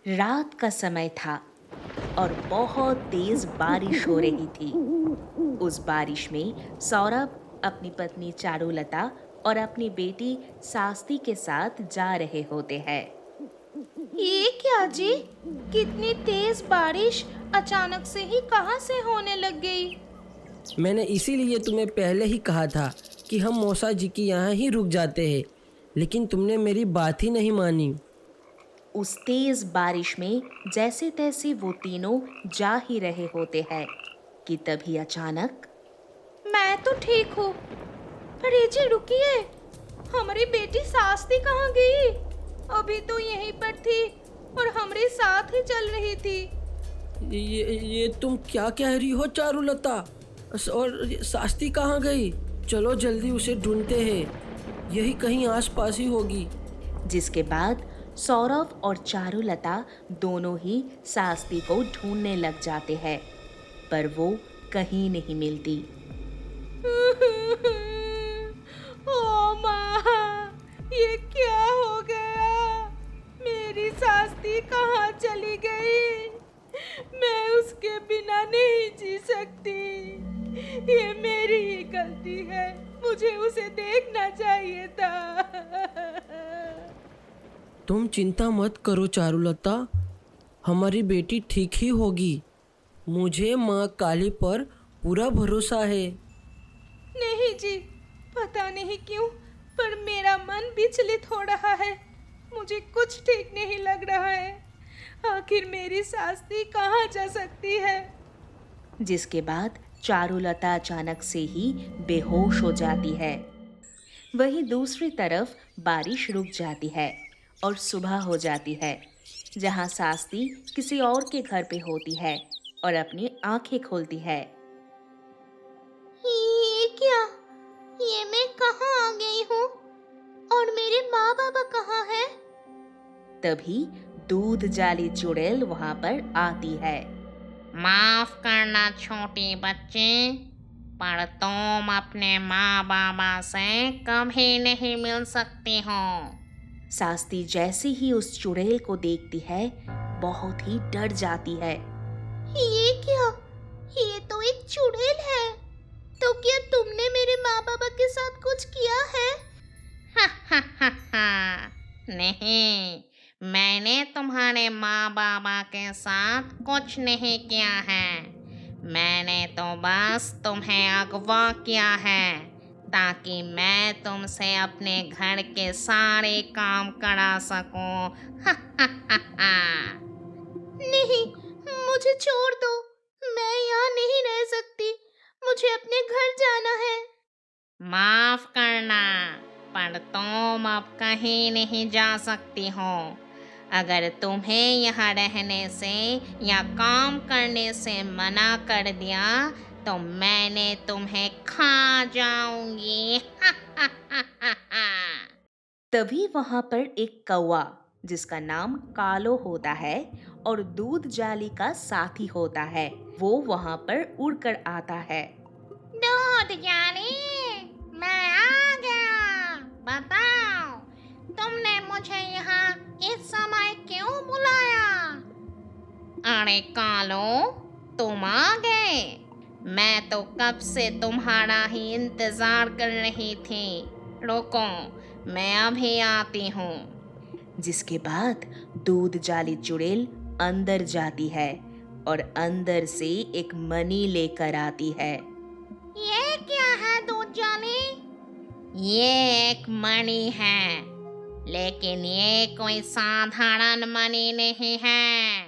रात का समय था और बहुत तेज बारिश हो रही थी। उस बारिश में सौरभ अपनी पत्नी चारुलता और अपनी बेटी सास्ती के साथ जा रहे होते हैं। ये क्या जी? कितनी तेज बारिश अचानक से ही कहाँ से होने लग गई? मैंने इसीलिए तुम्हें पहले ही कहा था कि हम मौसा जी की यहाँ ही रुक जाते हैं, लेकिन तुमने मेरी बात ही नहीं मानी। उस तेज बारिश में जैसे तैसे वो तीनों जा ही रहे होते हैं कि तभी अचानक मैं तो ठीक हूँ, पर ये जी रुकिए, हमारी बेटी सास्ती कहाँ गई? अभी तो यहीं पर थी और हमारे साथ ही चल रही थी। ये तुम क्या कह रही हो चारुलता? और सास्ती कहाँ गई? चलो जल्दी उसे ढूंढते हैं, यही कहीं आसपास ही होगी। जिसके बाद सौरभ और चारुलता दोनों ही सास्ती को ढूंढने लग जाते हैं, पर वो कहीं नहीं मिलती। ओ माँ, ये क्या हो गया? मेरी सास्ती कहाँ चली गई? मैं उसके बिना नहीं जी सकती। ये मेरी ही गलती है, मुझे उसे देखना चाहिए था। तुम चिंता मत करो चारुलता, हमारी बेटी ठीक ही होगी। मुझे माँ काली पर पूरा भरोसा है। नहीं जी, पता नहीं क्यों, पर मेरा मन विचलित हो रहा है। मुझे कुछ ठीक नहीं लग रहा है। आखिर मेरी सास्ती कहाँ जा सकती है? जिसके बाद चारुलता अचानक से ही बेहोश हो जाती है। वहीं दूसरी तरफ बारिश रुक जाती है और सुबह हो जाती है, जहां सास्ती किसी और के घर पे होती है और अपनी आंखें खोलती है। ये क्या? ये मैं कहाँ आ गई हूँ? और मेरे माँ बाबा कहाँ हैं? तभी दूध जाली चुड़ैल वहां पर आती है। माफ करना छोटी बच्ची, पर तुम अपने माँ बाबा से कभी नहीं मिल सकती हो। सास्ती जैसे ही उस चुड़ैल को देखती है, बहुत ही डर जाती है। ये क्या? ये तो एक चुड़ैल है। तो क्या तुमने मेरे माँ बाबा के साथ कुछ किया है? नहीं, मैंने तुम्हारे माँ बाबा के साथ कुछ नहीं किया है। मैंने तो बस तुम्हें अगवा किया है ताकि मैं तुमसे अपने घर के सारे काम करा सकूं। नहीं, मुझे छोड़ दो। मैं यहाँ नहीं रह सकती। मुझे अपने घर जाना है। माफ करना, पर तुम अब कहीं नहीं जा सकती हो। अगर तुम्हें यहाँ रहने से या काम करने से मना कर दिया तो मैंने तुम्हें खा जाऊंगी। तभी वहां पर एक कौवा, जिसका नाम कालो होता है और दूध जाली का साथी होता है, वो वहां पर उड़कर आता है। दूध जानी, मैं आ गया। बताओ, तुमने मुझे यहाँ इस समय क्यों बुलाया? अरे कालो, तुम आ गए। मैं तो कब से तुम्हारा ही इंतजार कर रही थी। रुको, मैं अभी आती हूँ। जिसके बाद दूध जाली चुड़ैल अंदर जाती है और अंदर से एक मणि लेकर आती है। ये क्या है दूध जानी? ये एक मणि है, लेकिन ये कोई साधारण मणि नहीं है,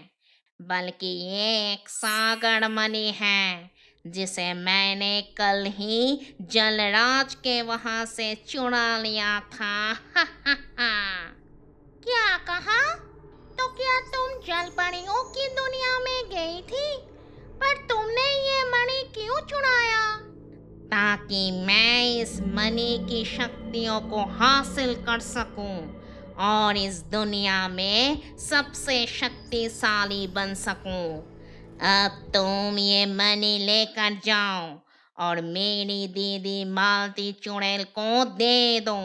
बल्कि ये एक सागर मणि है जिसे मैंने कल ही जलराज के वहां से चुरा लिया था। क्या कहा? तो क्या तुम जलपरियों की दुनिया में गई थी? पर तुमने ये मणि क्यों चुराया? ताकि मैं इस मणि की शक्तियों को हासिल कर सकूं और इस दुनिया में सबसे शक्तिशाली बन सकूं। अब तुम ये मणि लेकर जाओ और मेरी दीदी मालती चुड़ैल को दे दो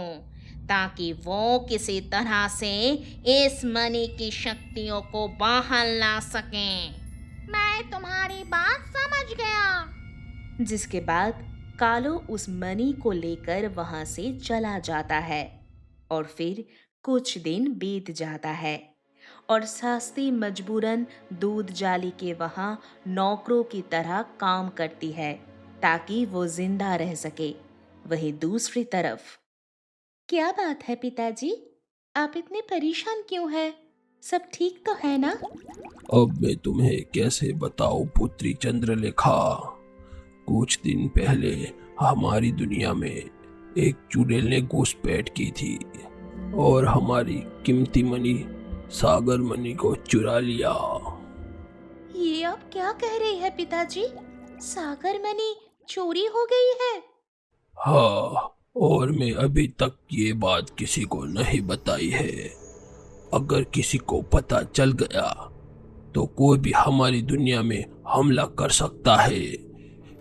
ताकि वो किसी तरह से इस मणि की शक्तियों को बाहर ला सकें। मैं तुम्हारी बात समझ गया। जिसके बाद कालो उस मणि को लेकर वहां से चला जाता है और फिर कुछ दिन बीत जाता है और सास्ती मजबूरन दूध जाली के वहां नौकरों की तरह काम करती है ताकि वो जिंदा रह सके। वहीं दूसरी तरफ, क्या बात है पिताजी, आप इतने परेशान क्यों हैं? सब ठीक तो है ना? अब मैं तुम्हें कैसे बताऊं पुत्री चंद्रलेखा। कुछ दिन पहले हमारी दुनिया में एक चुड़ैल ने घुसपैठ की थी और हमारी कीमती मणि सागर मणि को चुरा लिया। ये आप क्या कह रहे हैं पिताजी? सागर मणि चोरी हो गई है? हाँ, और मैं अभी तक ये बात किसी को नहीं बताई है। अगर किसी को पता चल गया तो कोई भी हमारी दुनिया में हमला कर सकता है,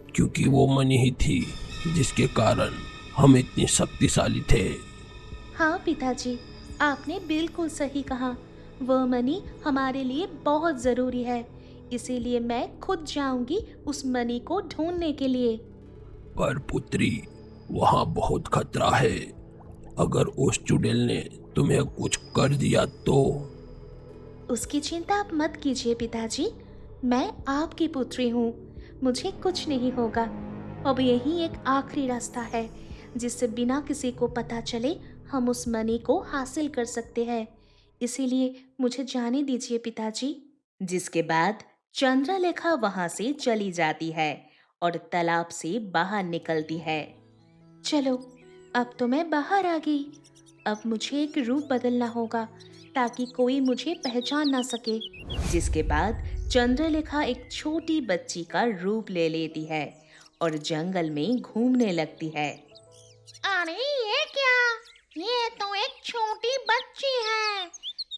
क्योंकि वो मणि ही थी जिसके कारण हम इतने शक्तिशाली थे। हाँ पिताजी, आपने बिल्कुल सही कहा। वह मणि हमारे लिए बहुत जरूरी है, इसीलिए मैं खुद जाऊंगी उस मणि को ढूंढने के लिए। पर पुत्री, वहाँ बहुत खतरा है। अगर उस चुड़ैल ने तुम्हें कुछ कर दिया तो? उसकी चिंता आप मत कीजिए पिताजी, मैं आपकी पुत्री हूँ, मुझे कुछ नहीं होगा। अब यही एक आखिरी रास्ता है जिससे बिना किसी को पता चले हम उस मणि को हासिल कर सकते हैं, इसीलिए मुझे जाने दीजिए पिताजी। जिसके बाद चंद्रलेखा वहां से चली जाती है और तालाब से बाहर निकलती है। चलो, अब तो मैं बाहर आ गई। अब मुझे एक रूप बदलना होगा ताकि कोई मुझे पहचान ना सके। जिसके बाद चंद्रलेखा एक छोटी बच्ची का रूप ले लेती है और जंगल में घूमने लगती है। अरे ये क्या? ये तो एक छोटी बच्ची है,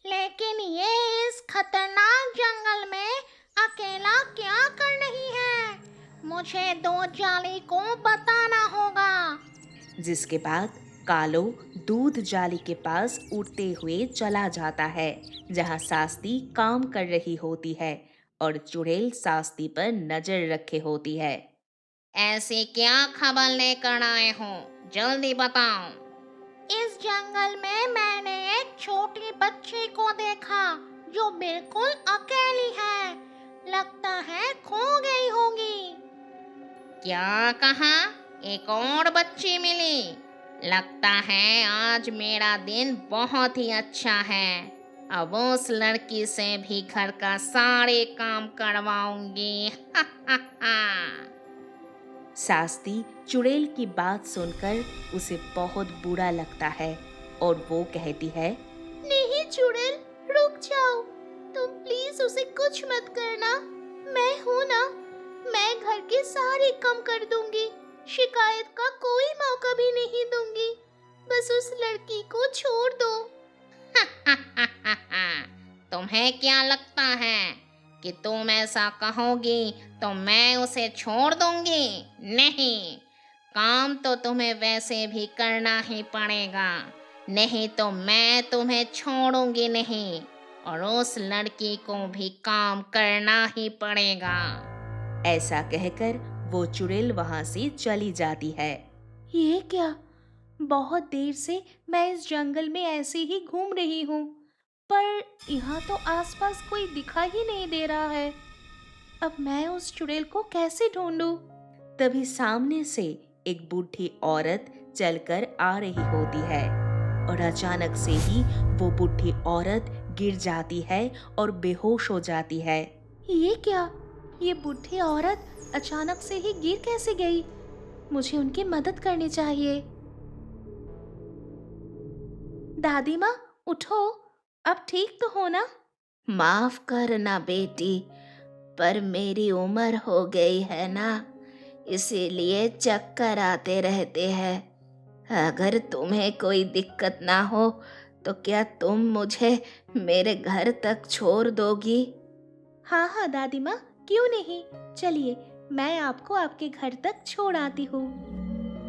लेकिन ये इस खतरनाक जंगल में अकेला क्या कर रही है? मुझे दूध जाली को बताना होगा। जिसके बाद कालो दूध जाली के पास उड़ते हुए चला जाता है जहां सास्ती काम कर रही होती है और चुड़ैल सास्ती पर नजर रखे होती है। ऐसी क्या खबर लेकर आए हो? जल्दी बताओ। इस जंगल में मैंने एक छोटी बच्ची को देखा जो बिल्कुल अकेली है। लगता है खो गई होगी। क्या कहा? एक और बच्ची मिली? लगता है आज मेरा दिन बहुत ही अच्छा है। अब उस लड़की से भी घर का सारे काम करवाऊंगी। सास्ती चुड़ैल की बात सुनकर उसे बहुत बुरा लगता है और वो कहती है, नहीं चुड़ैल, रुक जाओ, तुम प्लीज उसे कुछ मत करना। मैं हूँ ना, मैं घर के सारे काम कर दूंगी, शिकायत का कोई मौका भी नहीं दूंगी। बस उस लड़की को छोड़ दो। तुम्हें क्या लगता है कि तुम ऐसा कहोगी तो मैं उसे छोड़ दूंगी? नहीं, काम तो तुम्हें वैसे भी करना ही पड़ेगा, नहीं तो मैं तुम्हें छोड़ूंगी नहीं, और उस लड़की को भी काम करना ही पड़ेगा। ऐसा कहकर वो चुड़ैल वहां से चली जाती है। ये क्या? बहुत देर से मैं इस जंगल में ऐसे ही घूम रही हूँ, पर यहाँ तो आसपास कोई दिखाई ही नहीं दे रहा है। अब मैं उस चुड़ैल को कैसे ढूंढूं? तभी सामने से एक बूढ़ी औरत चलकर आ रही होती है और अचानक से ही वो बूढ़ी औरत गिर जाती है और बेहोश हो जाती है। ये क्या? ये बूढ़ी औरत अचानक से ही गिर कैसे गई? मुझे उनकी मदद करनी चाहिए। दादी माँ, उठो, अब ठीक तो हो ना? माफ करना बेटी, पर मेरी उम्र हो गई है ना, इसीलिए चक्कर आते रहते हैं। अगर तुम्हें कोई दिक्कत ना हो तो क्या तुम मुझे मेरे घर तक छोड़ दोगी? हाँ हाँ दादी माँ, क्यों नहीं, चलिए मैं आपको आपके घर तक छोड़ आती हूँ।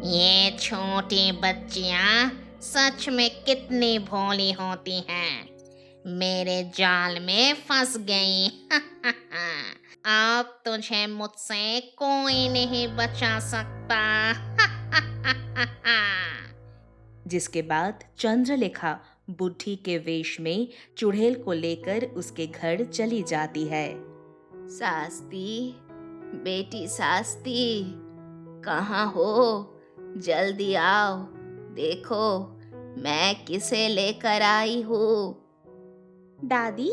ये छोटी बच्चियां सच में कितनी भोली होती हैं। मेरे जाल में फंस गई। अब तुझे मुझसे कोई नहीं बचा सकता। जिसके बाद चंद्रलेखा बुढ़ी के वेश में चुड़ैल को लेकर उसके घर चली जाती है। सास्ती, बेटी सास्ती, कहाँ हो? जल्दी आओ, देखो मैं किसे लेकर आई हूँ। दादी,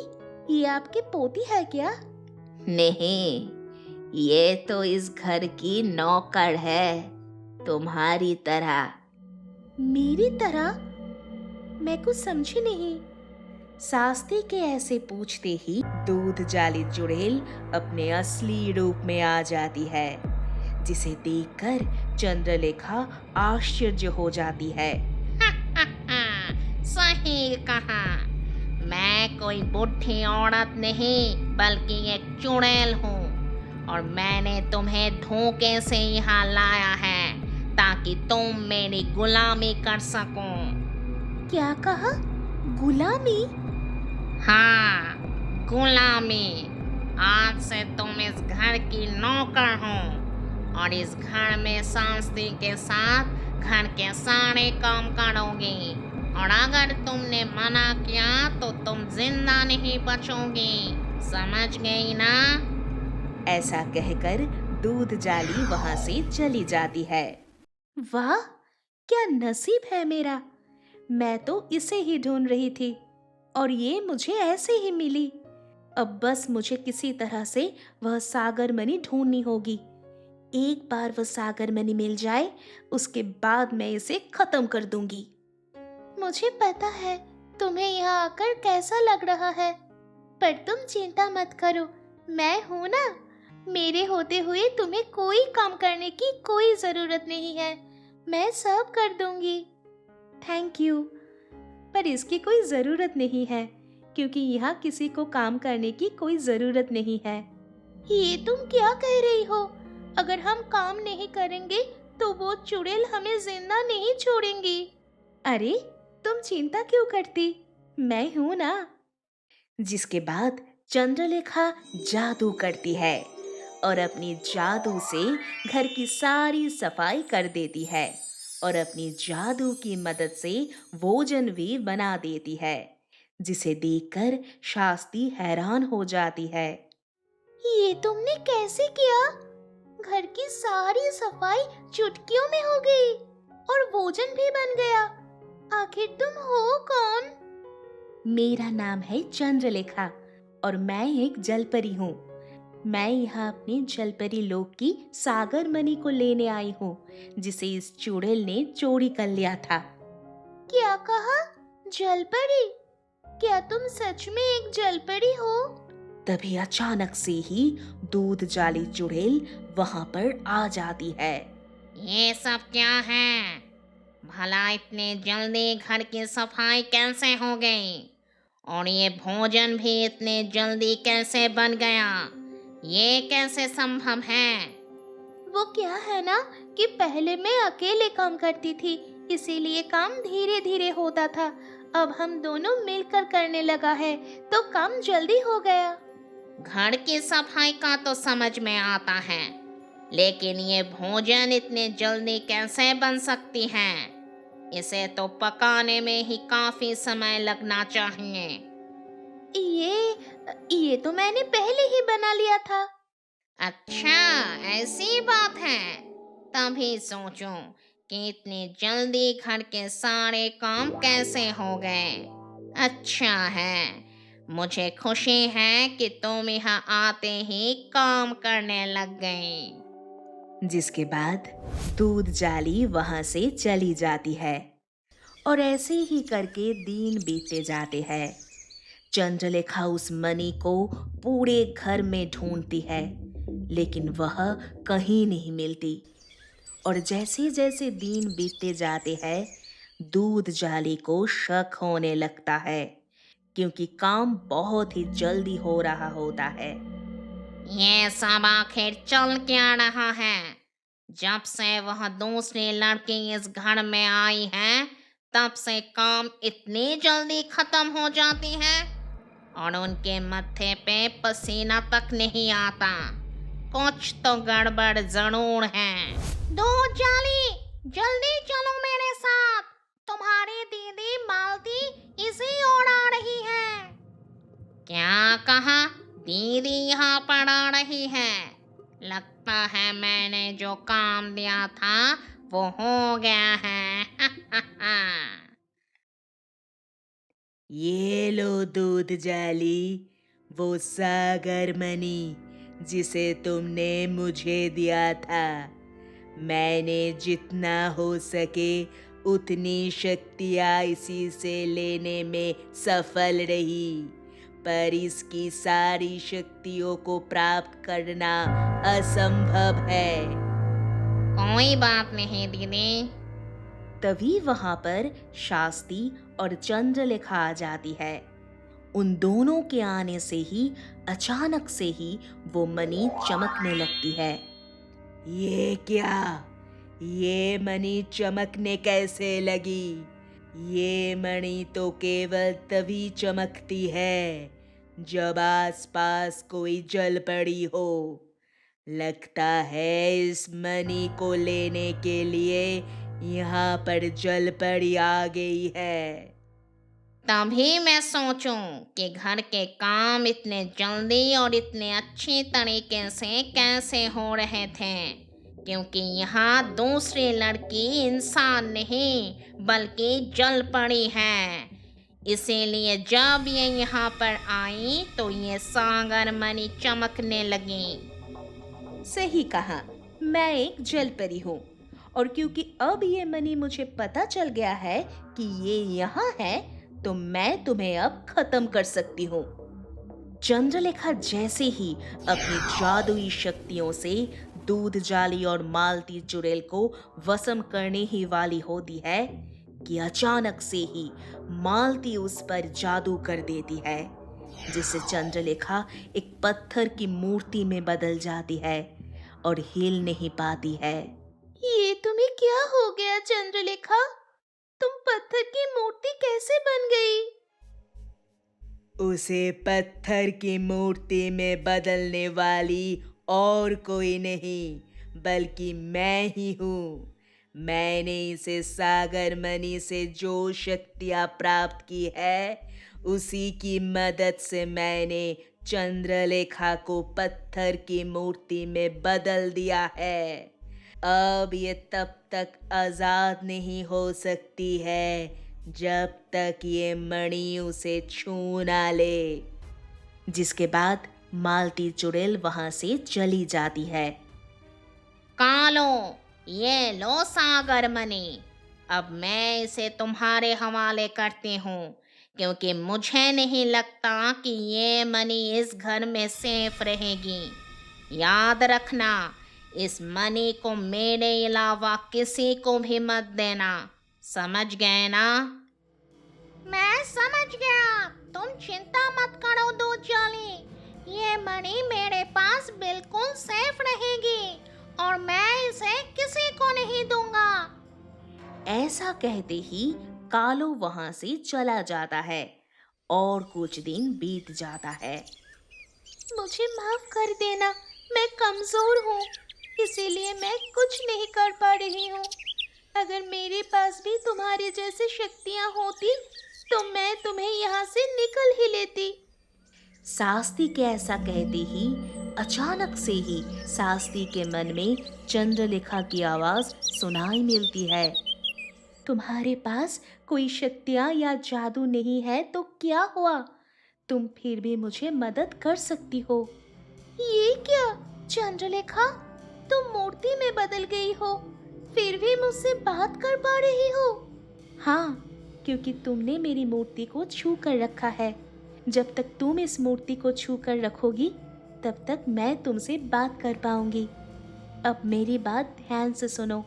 ये आपकी पोती है क्या? नहीं, ये तो इस घर की नौकर है, तुम्हारी तरह। मेरी तरह? मैं कुछ समझी नहीं। सास्ती के ऐसे पूछते ही दूध जाली चुड़ैल अपने असली रूप में आ जाती है, जिसे देखकर चंद्रलेखा आश्चर्य हो जाती है। सही कहा। मैं कोई बुढ़ी औरत नहीं बल्कि एक चुड़ैल हूँ, और मैंने तुम्हें धोखे से यहाँ लाया है ताकि तुम मेरी गुलामी कर सको। क्या कहा? गुलामी? हाँ, गुलामी। आज से तुम इस घर की नौकर हो और इस घर में शांति के साथ घर के सारे काम करोगी, और अगर तुमने मना किया तो तुम जिंदा नहीं बचोगी। समझ गई ना? ऐसा कहकर दूध जाली वहां से चली जाती है। वाह, क्या नसीब है मेरा। मैं तो इसे ही ढूंढ रही थी और ये मुझे ऐसे ही मिली। अब बस मुझे किसी तरह से वह सागर मणि ढूंढनी होगी। एक बार वह सागर मणि मिल जाए, उसके बाद मैं इसे खत्म कर दूंगी। मुझे पता है तुम्हें यहाँ आकर कैसा लग रहा है, पर तुम चिंता मत करो, मैं हूं ना। मेरे होते हुए तुम्हें कोई काम करने की कोई जरूरत नहीं है, मैं सब कर दूंगी। थैंक यू, पर इसकी कोई जरूरत नहीं है, क्योंकि यहाँ किसी को काम करने की कोई जरूरत नहीं है। ये तुम क्या कह रही हो? अगर हम काम नहीं करेंगे तो वो चुड़ैल हमें जिंदा नहीं छोड़ेंगी। अरे, तुम चिंता क्यों करती, मैं हूं ना। जिसके बाद चंद्रलेखा जादू करती है और अपनी जादू से घर की सारी सफाई कर देती है, और अपनी जादू की मदद से भोजन भी बना देती है, जिसे देखकर शास्ती हैरान हो जाती है। ये तुमने कैसे किया? घर की सारी सफाई चुटकियों में हो गई और भोजन भी बन गया। आखिर तुम हो कौन? मेरा नाम है चंद्रलेखा और मैं एक जलपरी हूँ। मैं यहाँ अपने जलपरी लोक की सागर मणि को लेने आई हूँ, जिसे इस चुड़ैल ने चोरी कर लिया था। क्या कहा? जलपरी? क्या तुम सच में एक जलपरी हो? तभी अचानक से ही दूध जाली चुड़ैल वहां पर आ जाती है। ये सब क्या है? भला इतने जल्दी घर की सफाई कैसे हो गई? और ये भोजन भी इतने जल्दी कैसे बन गया? ये कैसे संभव है? वो क्या है ना कि पहले मैं अकेले काम करती थी, इसीलिए काम धीरे धीरे होता था। अब हम दोनों मिलकर करने लगा है तो काम जल्दी हो गया। घर की सफाई का तो समझ में आता है, लेकिन ये भोजन इतने जल्दी कैसे बन सकती है? इसे तो पकाने में ही काफी समय लगना चाहिए। ये तो मैंने पहले ही बना लिया था। अच्छा, ऐसी बात है। तभी सोचूं कि इतनी जल्दी घर के सारे काम कैसे हो गए। अच्छा है, मुझे खुशी है कि तुम यहाँ आते ही काम करने लग गई। जिसके बाद दूध जाली वहां से चली जाती है और ऐसे ही करके दिन बीतते जाते हैं। चंद्रलेखा उस मणि को पूरे घर में ढूंढती है, लेकिन वह कहीं नहीं मिलती। और जैसे जैसे दिन बीतते जाते हैं, दूध जाली को शक होने लगता है, क्योंकि काम बहुत ही जल्दी हो रहा होता है। ये सब आखिर चल क्या रहा है? जब से वह दूसरी लड़की इस घर में आई है, तब से काम इतनी जल्दी खत्म हो जाती है और उनके माथे पे पसीना तक नहीं आता। कुछ तो गड़बड़ जरूर है। दूध जाली, जल्दी चलो मेरे साथ। तुम्हारी दीदी मालती इसी ओर आ रही है। क्या कहा? दीदी यहाँ पर आ रही है? लगता है मैंने जो काम दिया था वो हो गया है। ये लो दूध जाली, वो सागर मणि जिसे तुमने मुझे दिया था। मैंने जितना हो सके उतनी शक्तियाँ इसी से लेने में सफल रही, पर इसकी सारी शक्तियों को प्राप्त करना असंभव है। कोई बात नहीं दीदी। तभी वहां पर शास्त्री और चंद्रलेखा आ जाती है। उन दोनों के आने से ही अचानक से ही वो मणि चमकने लगती है। ये क्या? ये मणि चमकने कैसे लगी? ये मणि तो केवल तभी चमकती है जब आसपास कोई जल पड़ी हो। लगता है इस मणि को लेने के लिए यहाँ पर जल पड़ी आ गई है। तभी मैं सोचूं कि घर के काम इतने जल्दी और इतने अच्छे तरीके से कैसे हो रहे थे, क्योंकि यहाँ दूसरी लड़की इंसान नहीं बल्कि जल पड़ी है। इसीलिए जब ये यहाँ पर आई तो ये सागर मणि चमकने लगी। सही कहा, मैं एक जलपरी हूँ, और क्योंकि अब ये मणि मुझे पता चल गया है कि ये यहाँ है, तो मैं तुम्हें अब खत्म कर सकती हूँ। चंद्रलेखा जैसे ही अपनी जादुई शक्तियों से दूध जाली और मालती चुड़ैल को वशम करने ही वाली होती है कि अचानक से ही मालती उस पर जादू कर देती है, जिससे चंद्रलेखा एक पत्थर की मूर्ति में बदल जाती है और हिल नहीं पाती है। ये तुम्हें क्या हो गया चंद्रलेखा? तुम पत्थर की मूर्ति कैसे बन गई? उसे पत्थर की मूर्ति में बदलने वाली और कोई नहीं बल्कि मैं ही हूँ। मैंने इसे सागर मणि से जो शक्तियाँ प्राप्त की है, उसी की मदद से मैंने चंद्रलेखा को पत्थर की मूर्ति में बदल दिया है। अब ये तब तक आजाद नहीं हो सकती है जब तक ये मणि उसे छू ना ले। जिसके बाद मालती चुड़ैल वहां से चली जाती है। कालो, ये लो सागर मणि। अब मैं इसे तुम्हारे हवाले करती हूँ, क्योंकि मुझे नहीं लगता कि ये मणि इस घर में सेफ रहेगी। याद रखना, इस मणि को मेरे अलावा किसी को भी मत देना। समझ गए ना? मैं समझ गया। तुम चिंता मत करो दूध जाली। ये मणि मेरे पास बिल्कुल सेफ रहेगी और मैं इसे किसी को नहीं दूंगा। ऐसा कहते ही कालो वहां से चला जाता है और कुछ दिन बीत जाता है। मुझे माफ कर देना, मैं कमजोर हूँ, इसीलिए मैं कुछ नहीं कर पा रही हूँ। अगर मेरे पास भी तुम्हारी जैसी शक्तियाँ होती तो मैं तुम्हें यहाँ से निकल ही लेती। शास्त्री के ऐसा कहते ही अचानक से ही शास्त्री के मन में चंद्रलेखा की आवाज सुनाई मिलती है। तुम्हारे पास कोई शक्तियाँ या जादू नहीं है तो क्या हुआ? तुम फिर भी मुझे मदद कर सकती हो। ये क्या चंद्रलेखा, तुम मूर्ति में बदल गई हो, फिर भी मुझसे बात कर पा रही हो? हाँ, क्योंकि तुमने मेरी मूर्ति को छू कर रखा है। जब तक तुम इस मूर्ति को छू कर रखोगी, तब तक मैं तुमसे बात कर पाऊंगी। अब मेरी बात ध्यान से सुनो।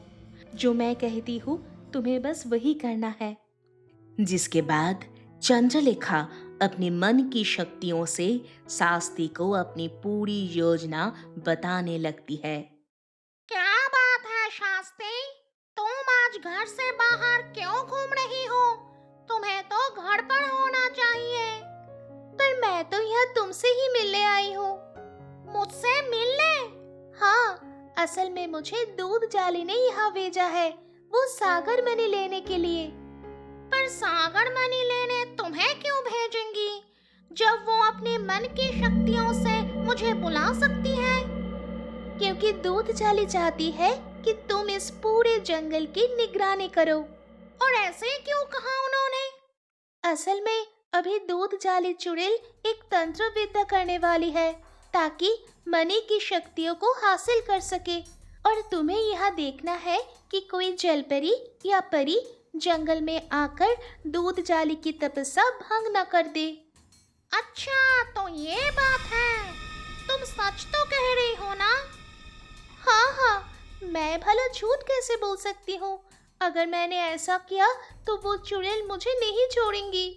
जो मैं कहती हूँ तुम्हें बस वही करना है। जिसके बाद चंद्रलेखा अपने मन की शक्तियों से शास्त्री को अपनी पूरी योजना बताने लगती है। क्या बात है शास्त्री, तुम आज घर से बाहर क्यों घूम रही हो? तुम्हें तो घर पर होना चाहिए। पर मैं तो यहाँ तुमसे ही मिलने आई हूँ। मुझसे मिलने? हाँ, असल में मुझे दूध जाली ने यहाँ भेजा है, वो सागर मनी लेने के लिए। पर सागर मनी लेने तुम्हें क्यों भेजेंगी, जब वो अपने मन की शक्तियों से मुझे बुला सकती है? क्योंकि दूध जाली चाहती है कि तुम इस पूरे जंगल की निगरानी करो। और ऐसे क्यों कहा उन्होंने? असल में अभी दूध जाली चुड़ैल एक तंत्र विद्या करने वाली है, ताकि मनी की शक्तियों को हासिल कर सके। और तुम्हें यहाँ देखना है कि कोई जलपरी या परी जंगल में आकर दूध जाली की तपस्या भंग न कर दे। अच्छा, तो ये बात है। तुम सच तो कह रही हो ना? हाँ, मैं भला झूठ कैसे बोल सकती हूँ? अगर मैंने ऐसा किया तो वो चुड़ैल मुझे नहीं छोड़ेंगी।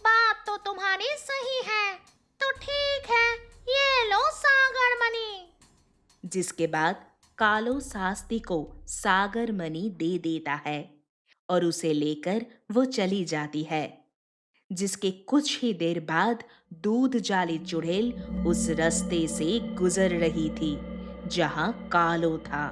बात तो तुम्हारी सही है। तो ठीक है, ये लो सागर मनी। जिसके बाद कालो शास्त्री को सागर मनी दे देता है और उसे लेकर वो चली जाती है। जिसके कुछ ही देर बाद दूध जाली चुड़ैल उस रास्ते से गुजर रही थी जहां कालो था।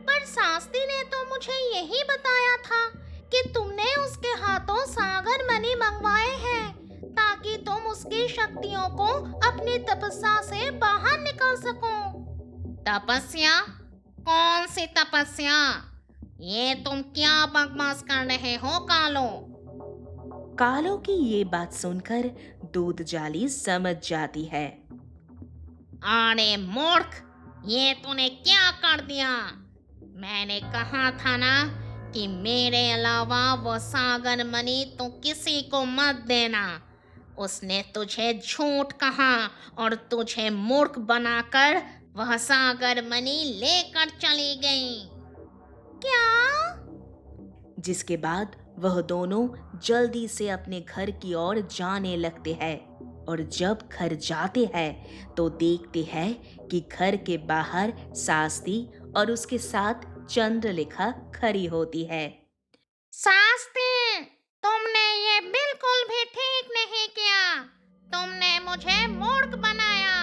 पर शास्त्री ने तो मुझे यही बताया था कि तुमने उसके हाथों सागर मनी मंगवाए हैं, ताकि तुम उसकी शक्तियों को अपनी तपस्या से बाहर निकाल सको। तपस्या? कौन सी तपस्या? ये तुम क्या बकवास कर रहे हो कालो? कालो की ये बात सुनकर दूध जाली समझ जाती है। अरे मूर्ख, ये तूने क्या कर दिया? मैंने कहा था ना कि मेरे अलावा वो सागर मनी तो किसी को मत देना। उसने तुझे झूठ कहा और तुझे मूर्ख बनाकर वह सागर मनी लेकर चली गई। क्या? जिसके बाद वह दोनों जल्दी से अपने घर की ओर जाने लगते हैं और जब घर जाते हैं तो देखते हैं कि घर के बाहर शास्त्री और उसके साथ चंद्रलेखा खड़ी होती है। शास्त्री, तुमने ये बिल्कुल भी ठीक नहीं किया। तुमने मुझे मूर्ख बनाया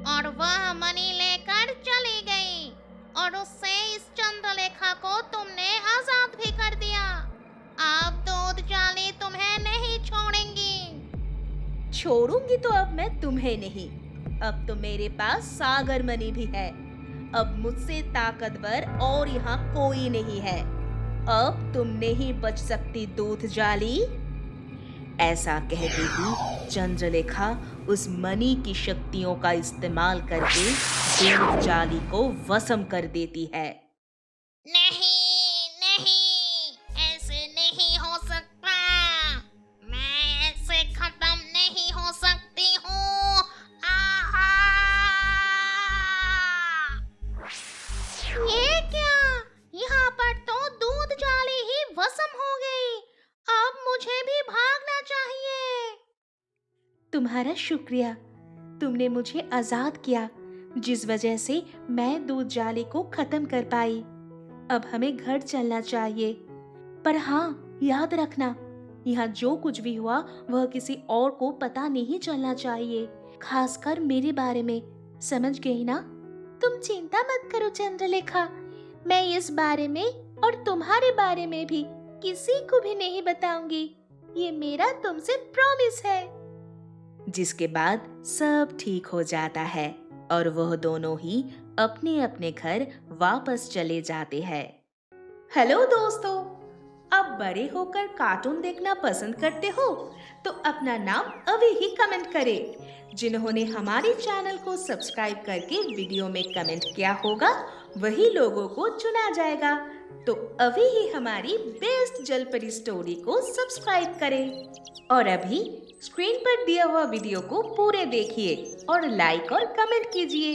और वह मनी लेकर चली गई, और उससे इस चंद्रलेखा को तुमने आजाद भी कर दिया। अब दूध जाली तुम्हें नहीं छोड़ेंगी। छोड़ूंगी तो अब मैं तुम्हें नहीं, अब तो मेरे पास सागर मनी भी है। अब मुझसे ताकतवर और यहाँ कोई नहीं है। अब तुम नहीं बच सकती दूध जाली। ऐसा कहते ही चंद्रलेखा उस मनी की शक्तियों का इस्तेमाल करके दूध जाली को वशम कर देती है। नहीं, नहीं, ऐसे नहीं हो सकता। मैं ऐसे खत्म नहीं हो सकती हूँ। आहा! ये क्या? यहाँ पर तो दूध जाली ही वशम हो गई। अब मुझे भी भागना चाहिए। तुम्हारा शुक्रिया, तुमने मुझे आजाद किया, जिस वजह से मैं दूध जाली को खत्म कर पाई। अब हमें घर चलना चाहिए। पर हाँ, याद रखना, यहाँ जो कुछ भी हुआ वह किसी और को पता नहीं चलना चाहिए, खासकर मेरे बारे में। समझ गई ना? तुम चिंता मत करो चंद्रलेखा, मैं इस बारे में और तुम्हारे बारे में भी किसी को भी नहीं बताऊंगी। ये मेरा तुमसे प्रॉमिस है। जिसके बाद सब ठीक हो जाता है और वह दोनों ही अपने अपने घर वापस चले जाते हैं। हेलो दोस्तों, आप बड़े होकर कार्टून देखना पसंद करते हो तो अपना नाम अभी ही कमेंट करें। जिन्होंने हमारे चैनल को सब्सक्राइब करके वीडियो में कमेंट किया होगा वही लोगों को चुना जाएगा। तो अभी ही हमारी बेस्ट जलपरी स्टोरी को सब्सक्राइब करें और अभी स्क्रीन पर दिया हुआ वीडियो को पूरे देखिए और लाइक और कमेंट कीजिए।